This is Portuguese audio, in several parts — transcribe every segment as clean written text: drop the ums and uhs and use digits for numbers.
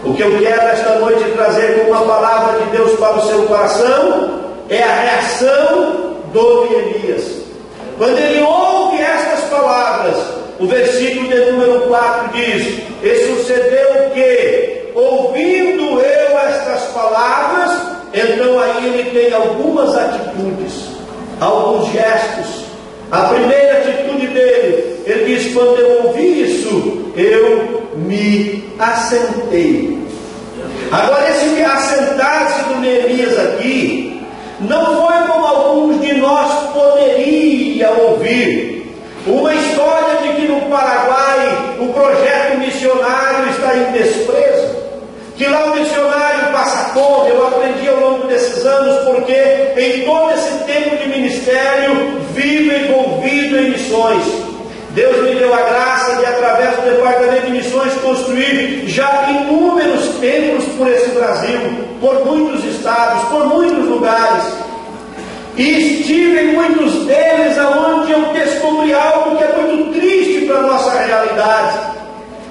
O que eu quero esta noite trazer como uma palavra de Deus para o seu coração é a reação do Neemias. Quando ele ouve estas palavras, o versículo de número 4 diz: e sucedeu que, ouvindo eu estas palavras, então aí ele tem algumas atitudes, alguns gestos. A primeira atitude dele, ele diz: quando eu ouvi isso, eu me assentei. Agora, esse assentar-se do Neemias aqui, não foi como alguns de nós poderia ouvir. Uma história de que no Paraguai o projeto missionário está em desprezo, que lá o missionário passa fome. Eu aprendi ao longo desses anos, porque em todo esse tempo de ministério vivo envolvido em missões. Deus me deu a graça de, através do Departamento de Missões, construir já inúmeros templos por esse Brasil, por muitos estados, por muitos lugares. E estive em muitos deles aonde eu descobri algo que é muito triste para a nossa realidade.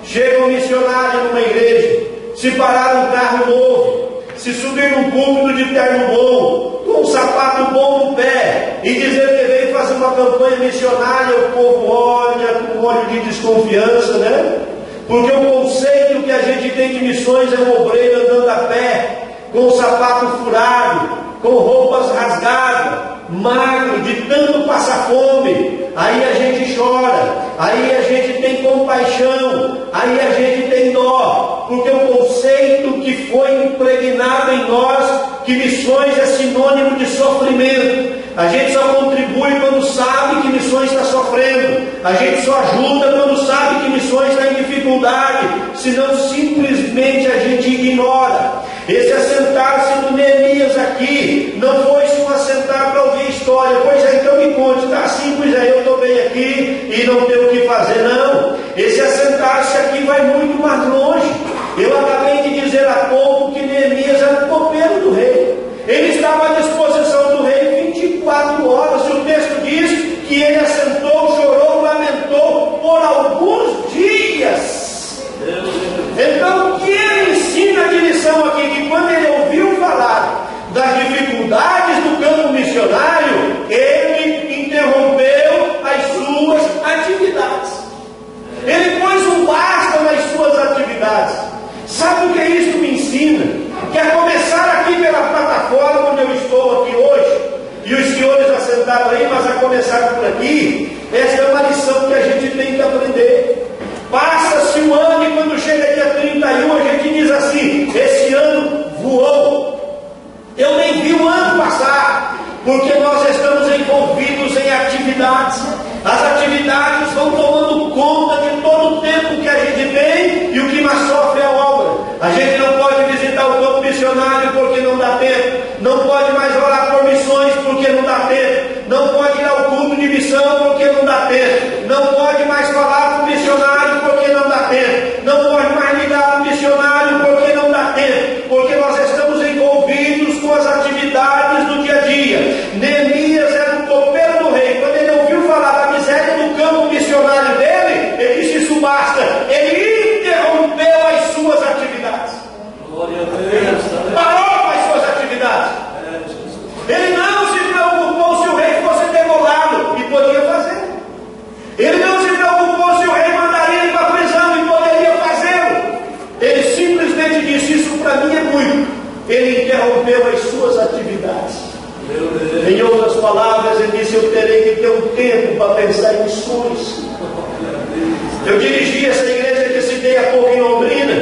Chega um missionário numa igreja, se parar um carro novo, se subir num púlpito de terno bom, com um sapato bom no pé, e dizer que veio fazer uma campanha missionária, o povo olha com um olho de desconfiança, né? Porque o conceito que a gente tem de missões é um obreiro andando a pé, com o sapato furado, com roupas rasgadas, magro, de tanto passar fome. Aí a gente chora, aí a gente tem compaixão, aí a gente tem dó, porque o conceito que foi impregnado em nós, que missões é sinônimo de sofrimento. A gente só contribui quando sabe que missões está sofrendo. A gente só ajuda quando sabe que missões está em dificuldade. Senão simplesmente a gente ignora. Esse assentar-se do Neemias aqui não foi só um assentar para ouvir história. Pois é, então me conte. Está assim, pois é, eu estou bem aqui e não tenho o que fazer. Não.Esse assentar-se aqui vai muito mais longe. Eu acabei de dizer há pouco que Neemias era o copeiro do rei. Ele estava à disposição do rei 24 horas. O texto diz que ele assentou, chorou, lamentou por alguns dias. Então, o que ele ensina de lição aqui? Que quando ele ouviu falar das dificuldades do campo missionário, ele interrompeu as suas atividades. Ele pôs um basta nas suas atividades. Sabe o que isso me ensina? Quer começar aqui pela plataforma onde eu estou aqui hoje, e os senhores assentaram aí, mas a começar por aqui, essa é uma lição que a gente tem que aprender. Passa-se um ano e quando chega dia 31 a gente diz assim: esse ano voou. Eu nem vi o ano passar, porque nós estamos envolvidos em atividades. As atividades vão tomando conta de todo o tempo que a gente tem, e o que mais sofre é a obra. A gente não pode visitar o campo missionário porque não dá tempo, não pode mais orar por missões porque não dá tempo, não pode ir ao culto de missão porque não dá tempo, não pode mais falar com o missionário porque não dá tempo, não pode mais ligar para o missionário porque não dá tempo, porque nós estamos envolvidos com as atividades do dia a dia. Neemias era o copeiro do rei. Quando ele ouviu falar da miséria do campo missionário dele, ele disse: isso basta. Ele interrompeu as suas atividades. Glória a Deus. Parou com as suas atividades. Ele não se preocupou se o rei fosse degolado, e podia fazer. Ele não se preocupou se o rei mandaria ele para a prisão, e poderia fazê-lo. Ele simplesmente disse: isso para mim é muito. Ele interrompeu as suas atividades. Em outras palavras, ele disse: eu terei que ter um tempo para pensar em missões. Eu dirigi essa igreja que citei há pouco em Londrina,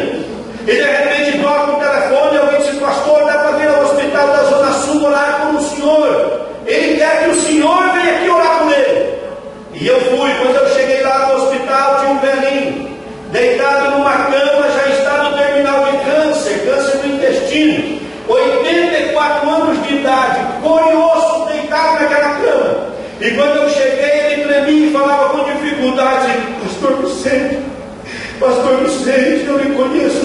e de repente toca o telefone e alguém disse: pastor, dá para vir ao hospital da Zona Sul orar por um senhor. Ele quer que o senhor venha aqui orar por ele. E eu fui. Quando eu cheguei lá no hospital, tinha um velhinho deitado numa cama, já está no terminal de câncer no intestino, 84 anos de idade, cor e osso, deitado naquela cama. E quando eu cheguei, ele tremia e falava com dificuldade: pastor Vicente, eu lhe conheço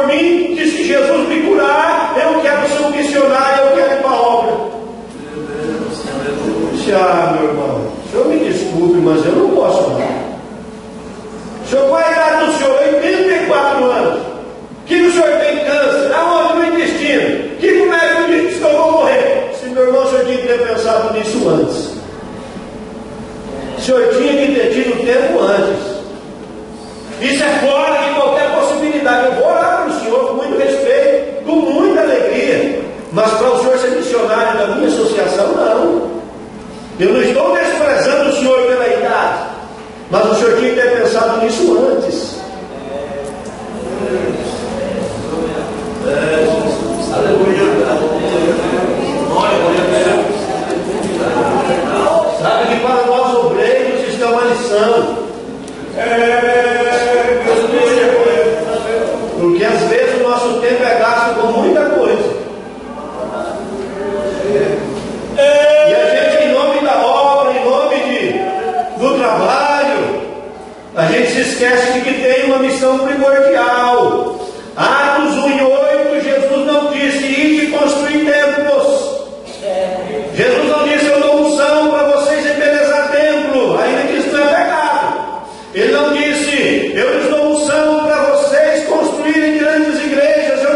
mim, que se Jesus me curar, eu quero ser um missionário, eu quero ir para a obra. Meu irmão, o senhor me desculpe, mas eu não posso não. O senhor vai dar do senhor 84 anos, que o senhor tem câncer, aonde? No intestino, que o médico disse que eu vou morrer. Se meu irmão, o senhor tinha que ter pensado nisso antes. O senhor tinha que ter tido tempo antes. Isso é fora de qualquer possibilidade. Eu vou orar para o senhor com muito respeito, com muita alegria, mas para o senhor ser missionário da minha associação, não. Eu não estou desprezando o senhor pela idade, mas o senhor tinha que ter pensado nisso antes. Sabe que para nós obreiros isso é uma lição. Porque às vezes o nosso tempo é gasto com muita coisa. E a gente, em nome da obra, em nome do trabalho, a gente se esquece de que tem uma missão primordial. Atos 1:8, Jesus não disse: ide construir templos. Jesus não disse: eu dou unção para vocês embelezar templo, ainda que isso não é pecado. Ele não disse: eu lhes dou unção para vocês construírem grandes igrejas. Eu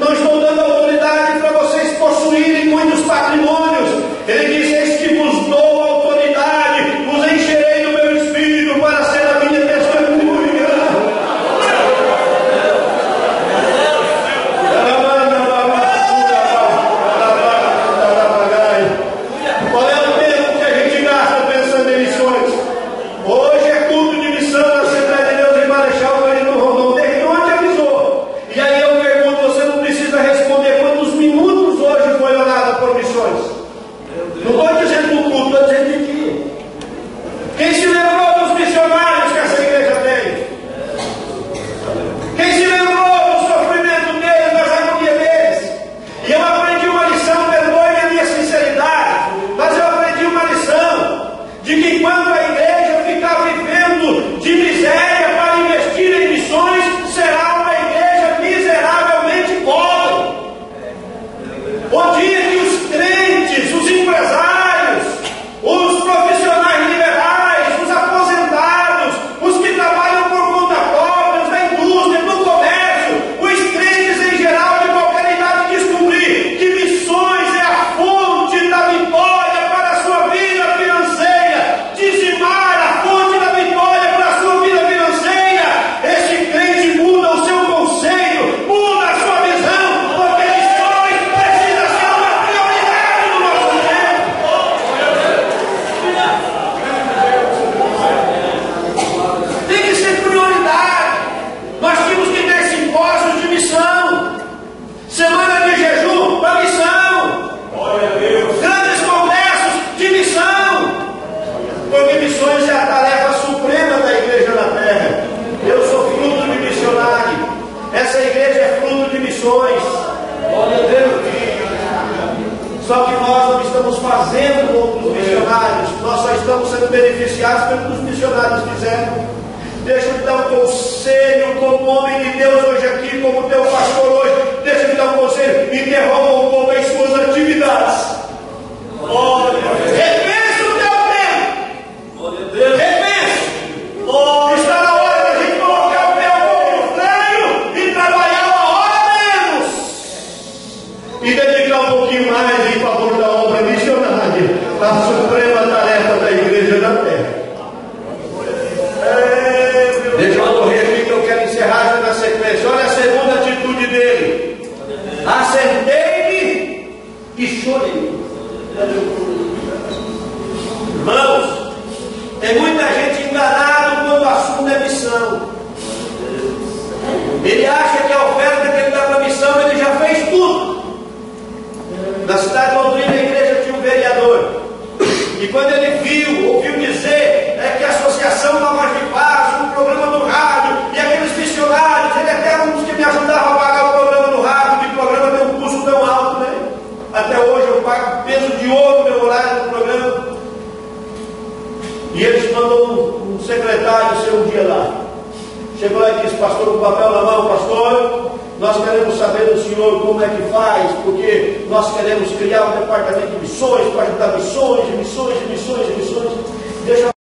não estou dando autoridade para vocês possuírem muitos patrimônios. Ele disse: eis que vos dou autoridade, vos encherei do meu espírito para ser a minha testemunha. Qual é o tempo que a gente gasta pensando em missões? Hoje é culto de missão na Assembleia de Deus em Marechal Cândido Rondon. Desde onde avisou? E aí eu pergunto, você não precisa responder quantos minutos hoje foi orado por missões. Não estou dizendo do culto, estou dizendo de dia. Quem se lembrou dos missionários que essa igreja tem? Quem se lembrou do sofrimento deles, das agonias deles? E eu aprendi uma lição, perdoe a minha sinceridade, mas eu aprendi uma lição de que enquanto a igreja ficar vivendo de miséria para investir em missões, será uma igreja miseravelmente pobre. O dia que os crentes, os empresários, os profissionais liberais, os aposentados, os que trabalham por conta própria, os da indústria, do comércio, os crentes em geral de qualquer idade, descobrir que missões é a fonte da vitória para a sua vida financeira, dizimar a fonte da vitória para a sua vida financeira, esse crente muda o seu conceito, muda a sua visão, porque missões precisa ser uma prioridade no nosso tempo. Tem que ser prioridade. Nós temos que ter simpósios de missão, semana de jejum para missão, grandes congressos de missão, porque missões é a tarefa suprema da igreja na terra. Eu sou fruto de missionário, essa igreja é fruto de missões. Glória a Deus. Só que nós não estamos fazendo como os missionários, nós só estamos sendo beneficiados pelo que os missionários fizeram. Deixa eu te dar um conselho como homem de Deus hoje aqui, como teu pastor hoje. Deixa eu te dar um conselho: interrompa um pouco as suas atividades. Repense o teu tempo. Repense. Está na hora da gente colocar o pé um pouco no freio e trabalhar uma hora menos e dedicar um pouquinho mais em favor da obra missionária, a suprema tarefa da igreja na terra. Deixa eu correr aqui que eu quero encerrar já na sequência. Olha a segunda atitude dele: assentei-me e chorei. Irmãos, tem muita gente enganada quando o assunto é missão. Ele acha que a oferta que ele dá para a missão, ele já fez tudo. Na cidade de Londrina, a igreja tinha um vereador, e quando ele ouviu dizer que a Associação Nova de Paz, um programa do rádio, e aqueles missionários, ele até era um dos que me ajudavam a pagar o programa do rádio, que o programa tem um custo tão alto, né? Até hoje eu pago peso de ouro no meu horário do programa. E eles mandou um secretário seu um dia lá. Chegou lá e disse: pastor, com o papel na mão, pastor, Senhor como é que faz, porque nós queremos criar um departamento de missões para ajudar missões. Deixa